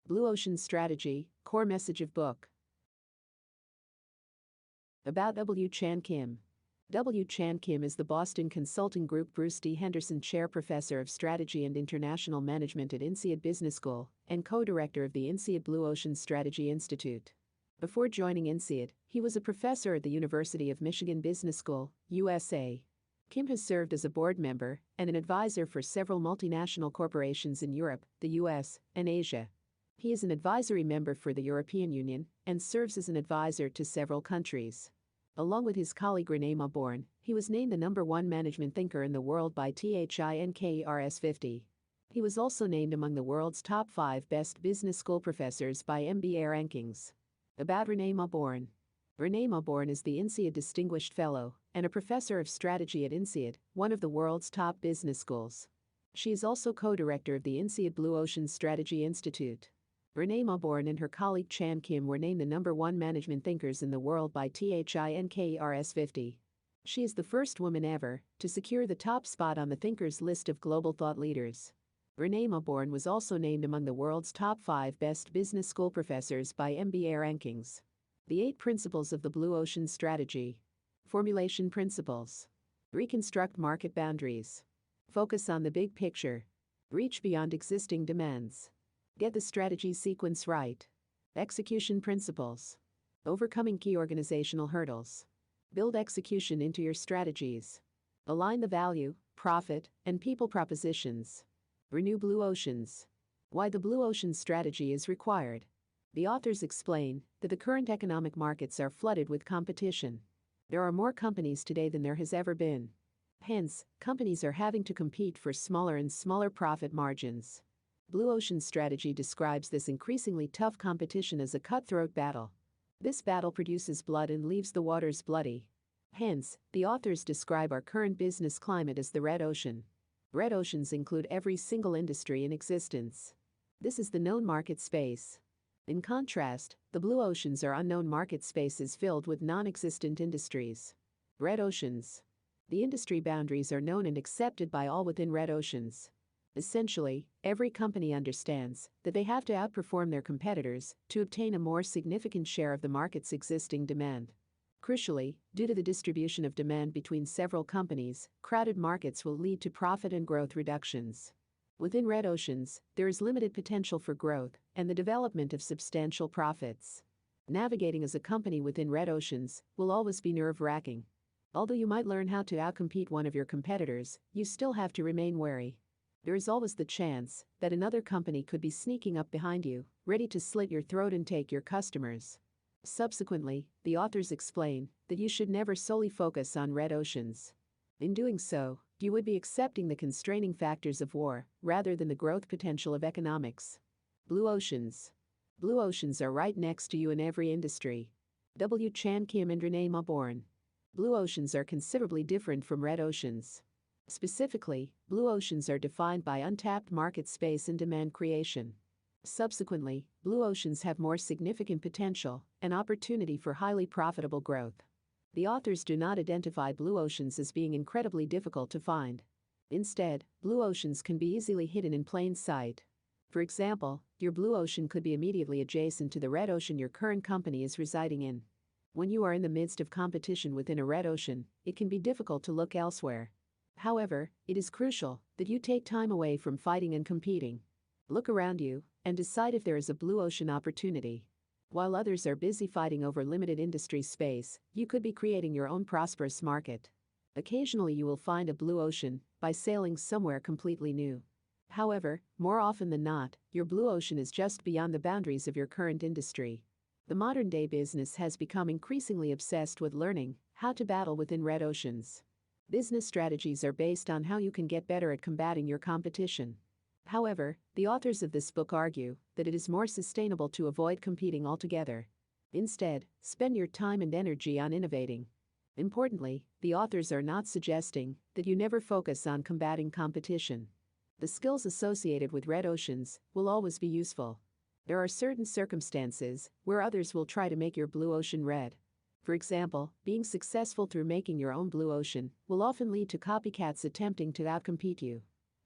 Blue Ocean Strategy, Core Message of Book. About W. Chan Kim. W. Chan Kim is the Boston Consulting Group Bruce D. Henderson Chair Professor of Strategy and International Management at INSEAD Business School and co-director of the INSEAD Blue Ocean Strategy Institute. Before joining INSEAD, he was a professor at the University of Michigan Business School, USA. Kim has served as a board member and an advisor for several multinational corporations in Europe, the US, and Asia. He is an advisory member for the European Union and serves as an advisor to several countries. Along with his colleague René Mauborgne, he was named the #1 management thinker in the world by THINKERS 50. He was also named among the world's top 5 best business school professors by MBA rankings. About René Mauborgne. René Mauborgne is the INSEAD Distinguished Fellow and a professor of strategy at INSEAD, one of the world's top business schools. She is also co-director of the INSEAD Blue Ocean Strategy Institute. René Mauborgne and her colleague Chan Kim were named the #1 management thinkers in the world by THINKERS 50. She is the first woman ever to secure the top spot on the Thinkers list of global thought leaders. René Mauborgne was also named among the world's top 5 best business school professors by MBA rankings. The 8 principles of the Blue Ocean Strategy. Formulation principles. Reconstruct market boundaries. Focus on the big picture. Reach beyond existing demands. Get the strategy sequence right. Execution principles. Overcoming key organizational hurdles. Build execution into your strategies. Align the value, profit, and people propositions. Renew blue oceans. Why the Blue Ocean Strategy is required. The authors explain that the current economic markets are flooded with competition. There are more companies today than there has ever been. Hence, companies are having to compete for smaller and smaller profit margins. Blue Ocean Strategy describes this increasingly tough competition as a cutthroat battle. This battle produces blood and leaves the waters bloody. Hence, the authors describe our current business climate as the red ocean. Red oceans include every single industry in existence. This is the known market space. In contrast, the blue oceans are unknown market spaces filled with non-existent industries. Red oceans. The industry boundaries are known and accepted by all within red oceans. Essentially, every company understands that they have to outperform their competitors to obtain a more significant share of the market's existing demand. Crucially, due to the distribution of demand between several companies, crowded markets will lead to profit and growth reductions. Within red oceans, there is limited potential for growth and the development of substantial profits. Navigating as a company within red oceans will always be nerve-wracking. Although you might learn how to outcompete one of your competitors, you still have to remain wary. There is always the chance that another company could be sneaking up behind you, ready to slit your throat and take your customers. Subsequently, the authors explain that you should never solely focus on red oceans. In doing so, you would be accepting the constraining factors of war rather than the growth potential of economics. Blue oceans. Blue oceans are right next to you in every industry. W. Chan Kim and René Mauborgne. Blue oceans are considerably different from red oceans. Specifically, blue oceans are defined by untapped market space and demand creation. Subsequently, blue oceans have more significant potential and opportunity for highly profitable growth. The authors do not identify blue oceans as being incredibly difficult to find. Instead, blue oceans can be easily hidden in plain sight. For example, your blue ocean could be immediately adjacent to the red ocean your current company is residing in. When you are in the midst of competition within a red ocean, it can be difficult to look elsewhere. However, it is crucial that you take time away from fighting and competing. Look around you and decide if there is a blue ocean opportunity. While others are busy fighting over limited industry space, you could be creating your own prosperous market. Occasionally you will find a blue ocean by sailing somewhere completely new. However, more often than not, your blue ocean is just beyond the boundaries of your current industry. The modern-day business has become increasingly obsessed with learning how to battle within red oceans. Business strategies are based on how you can get better at combating your competition. However, the authors of this book argue that it is more sustainable to avoid competing altogether. Instead, spend your time and energy on innovating. Importantly, the authors are not suggesting that you never focus on combating competition. The skills associated with red oceans will always be useful. There are certain circumstances where others will try to make your blue ocean red. For example, being successful through making your own blue ocean will often lead to copycats attempting to outcompete you.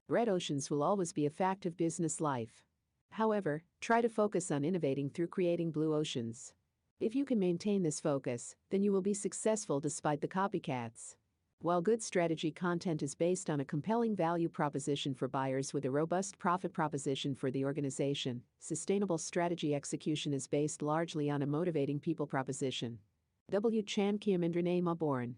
Red oceans will always be a fact of business life. However, try to focus on innovating through creating blue oceans. If you can maintain this focus, then you will be successful despite the copycats. While good strategy content is based on a compelling value proposition for buyers with a robust profit proposition for the organization, sustainable strategy execution is based largely on a motivating people proposition. W. Chan Kim and Renee Mauborgne.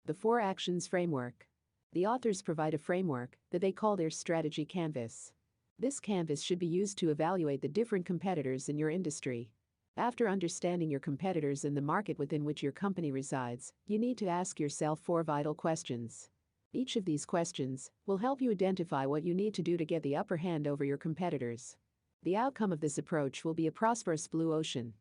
The 4 Actions Framework. The authors provide a framework that they call their strategy canvas. This canvas should be used to evaluate the different competitors in your industry. After understanding your competitors and the market within which your company resides, you need to ask yourself 4 vital questions. Each of these questions will help you identify what you need to do to get the upper hand over your competitors. The outcome of this approach will be a prosperous blue ocean.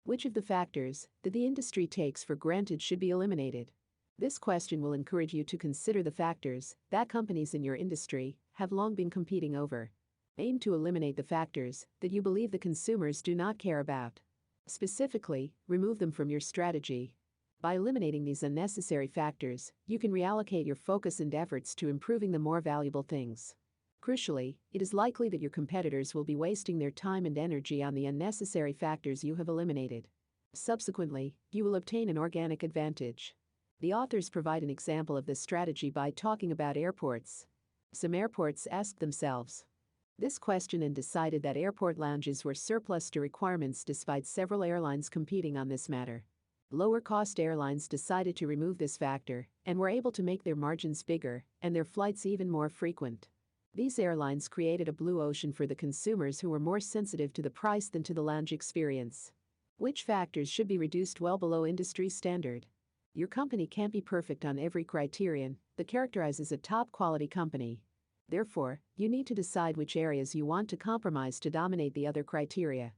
Which of the factors that the industry takes for granted should be eliminated? This question will encourage you to consider the factors that companies in your industry have long been competing over. Aim to eliminate the factors that you believe the consumers do not care about. Specifically, remove them from your strategy. By eliminating these unnecessary factors, you can reallocate your focus and efforts to improving the more valuable things. Crucially, it is likely that your competitors will be wasting their time and energy on the unnecessary factors you have eliminated. Subsequently, you will obtain an organic advantage. The authors provide an example of this strategy by talking about airports. Some airports asked themselves this question and decided that airport lounges were surplus to requirements despite several airlines competing on this matter. Lower-cost airlines decided to remove this factor and were able to make their margins bigger and their flights even more frequent. These airlines created a blue ocean for the consumers who were more sensitive to the price than to the lounge experience. Which factors should be reduced well below industry standard? Your company can't be perfect on every criterion that characterizes a top-quality company. Therefore, you need to decide which areas you want to compromise to dominate the other criteria.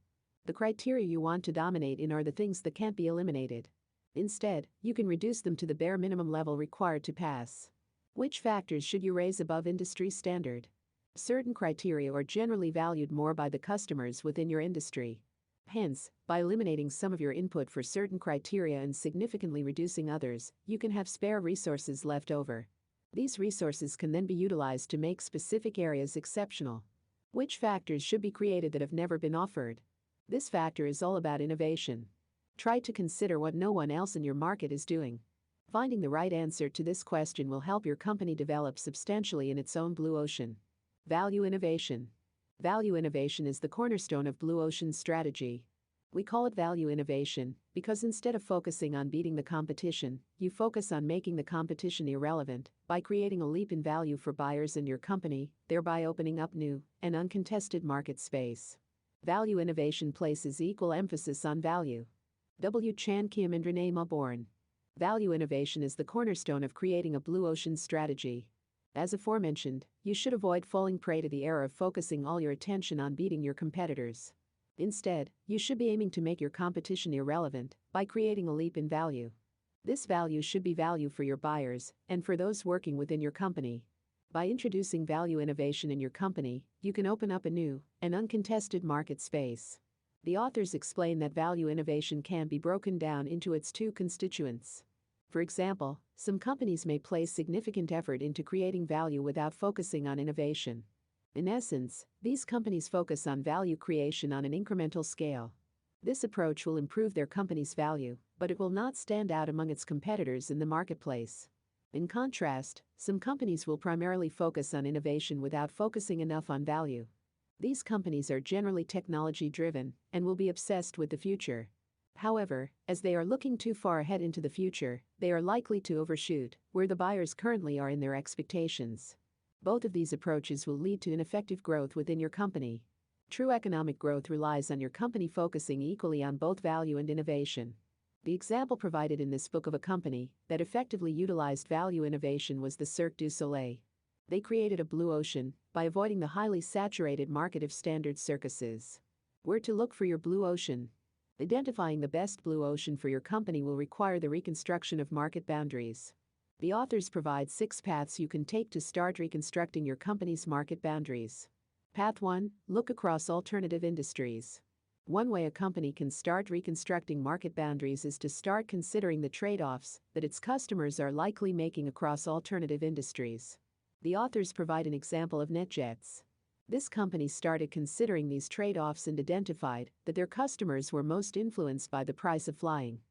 The criteria you want to dominate in are the things that can't be eliminated. Instead, you can reduce them to the bare minimum level required to pass. Which factors should you raise above industry standard? Certain criteria are generally valued more by the customers within your industry. Hence, by eliminating some of your input for certain criteria and significantly reducing others, you can have spare resources left over. These resources can then be utilized to make specific areas exceptional. Which factors should be created that have never been offered? This factor is all about innovation. Try to consider what no one else in your market is doing. Finding the right answer to this question will help your company develop substantially in its own blue ocean. Value innovation. Value innovation is the cornerstone of blue ocean strategy. We call it value innovation because instead of focusing on beating the competition, you focus on making the competition irrelevant by creating a leap in value for buyers in your company, thereby opening up new and uncontested market space. Value innovation places equal emphasis on value. W. Chan Kim and Renee Mauborgne. Value innovation is the cornerstone of creating a blue ocean strategy. As aforementioned, you should avoid falling prey to the error of focusing all your attention on beating your competitors. Instead, you should be aiming to make your competition irrelevant by creating a leap in value. This value should be value for your buyers and for those working within your company. By introducing value innovation in your company, you can open up a new and uncontested market space. The authors explain that value innovation can be broken down into its 2 constituents. For example, some companies may place significant effort into creating value without focusing on innovation. In essence, these companies focus on value creation on an incremental scale. This approach will improve their company's value, but it will not stand out among its competitors in the marketplace. In contrast, some companies will primarily focus on innovation without focusing enough on value. These companies are generally technology-driven and will be obsessed with the future. However, as they are looking too far ahead into the future, they are likely to overshoot where the buyers currently are in their expectations. Both of these approaches will lead to ineffective growth within your company. True economic growth relies on your company focusing equally on both value and innovation. The example provided in this book of a company that effectively utilized value innovation was the Cirque du Soleil. They created a blue ocean by avoiding the highly saturated market of standard circuses. Where to look for your blue ocean? Identifying the best blue ocean for your company will require the reconstruction of market boundaries. The authors provide 6 paths you can take to start reconstructing your company's market boundaries. Path 1: look across alternative industries. One way a company can start reconstructing market boundaries is to start considering the trade-offs that its customers are likely making across alternative industries. The authors provide an example of NetJets. This company started considering these trade-offs and identified that their customers were most influenced by the price of flying.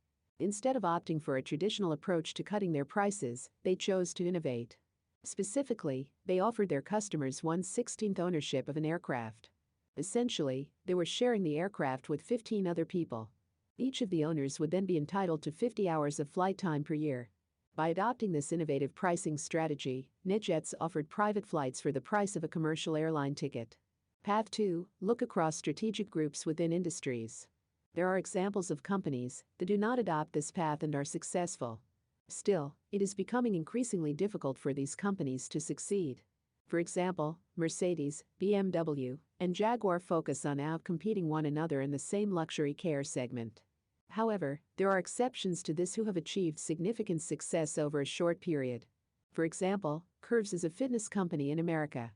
Instead of opting for a traditional approach to cutting their prices, they chose to innovate. Specifically, they offered their customers 1/16th ownership of an aircraft. Essentially, they were sharing the aircraft with 15 other people. Each of the owners would then be entitled to 50 hours of flight time per year. By adopting this innovative pricing strategy, NetJets offered private flights for the price of a commercial airline ticket. Path 2. Look across strategic groups within industries. There are examples of companies that do not adopt this path and are successful. Still, it is becoming increasingly difficult for these companies to succeed. For example, Mercedes, BMW, and Jaguar focus on outcompeting one another in the same luxury car segment. However, there are exceptions to this who have achieved significant success over a short period. For example, Curves is a fitness company in America.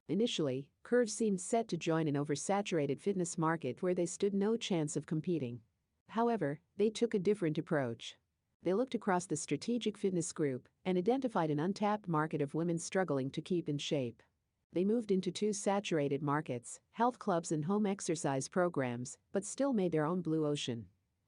Initially, Curves seemed set to join an oversaturated fitness market where they stood no chance of competing. However, they took a different approach. They looked across the strategic fitness group and identified an untapped market of women struggling to keep in shape. They moved into two saturated markets, health clubs and home exercise programs, but still made their own blue ocean.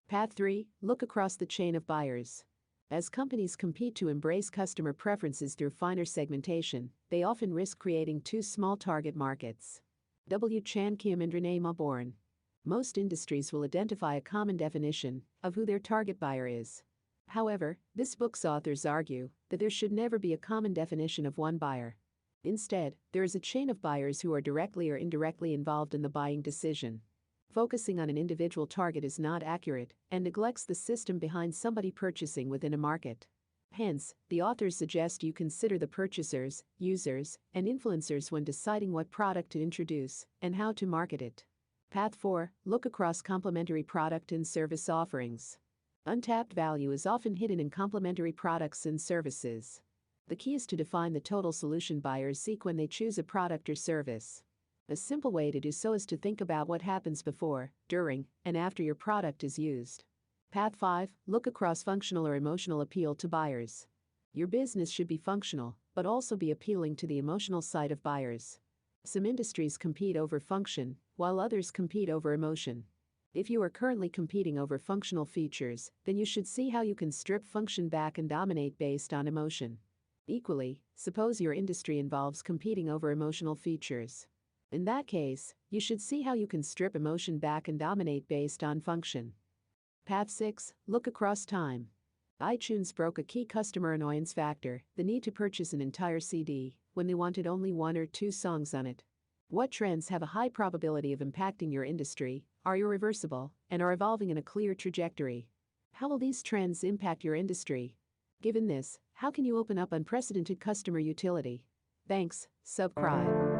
Path 3. Look across the chain of buyers. As companies compete to embrace customer preferences through finer segmentation, they often risk creating two small target markets. W. Chan Kim and Renee Mauborgne. Most industries will identify a common definition of who their target buyer is. However, this book's authors argue that there should never be a common definition of one buyer. Instead, there is a chain of buyers who are directly or indirectly involved in the buying decision. Focusing on an individual target is not accurate and neglects the system behind somebody purchasing within a market. Hence, the authors suggest you consider the purchasers, users, and influencers when deciding what product to introduce and how to market it. Path 4. Look across complementary product and service offerings. Untapped value is often hidden in complementary products and services. The key is to define the total solution buyers seek when they choose a product or service. A simple way to do so is to think about what happens before, during, and after your product is used. Path 5. Look across functional or emotional appeal to buyers. Your business should be functional, but also be appealing to the emotional side of buyers. Some industries compete over function, while others compete over emotion. If you are currently competing over functional features, then you should see how you can strip function back and dominate based on emotion. Equally, suppose your industry involves competing over emotional features. In that case, you should see how you can strip emotion back and dominate based on function. Path 6. Look across time. iTunes broke a key customer annoyance factor, the need to purchase an entire CD, when they wanted only one or two songs on it. What trends have a high probability of impacting your industry, are irreversible, and are evolving in a clear trajectory? How will these trends impact your industry? Given this, how can you open up unprecedented customer utility? Thanks, subscribe.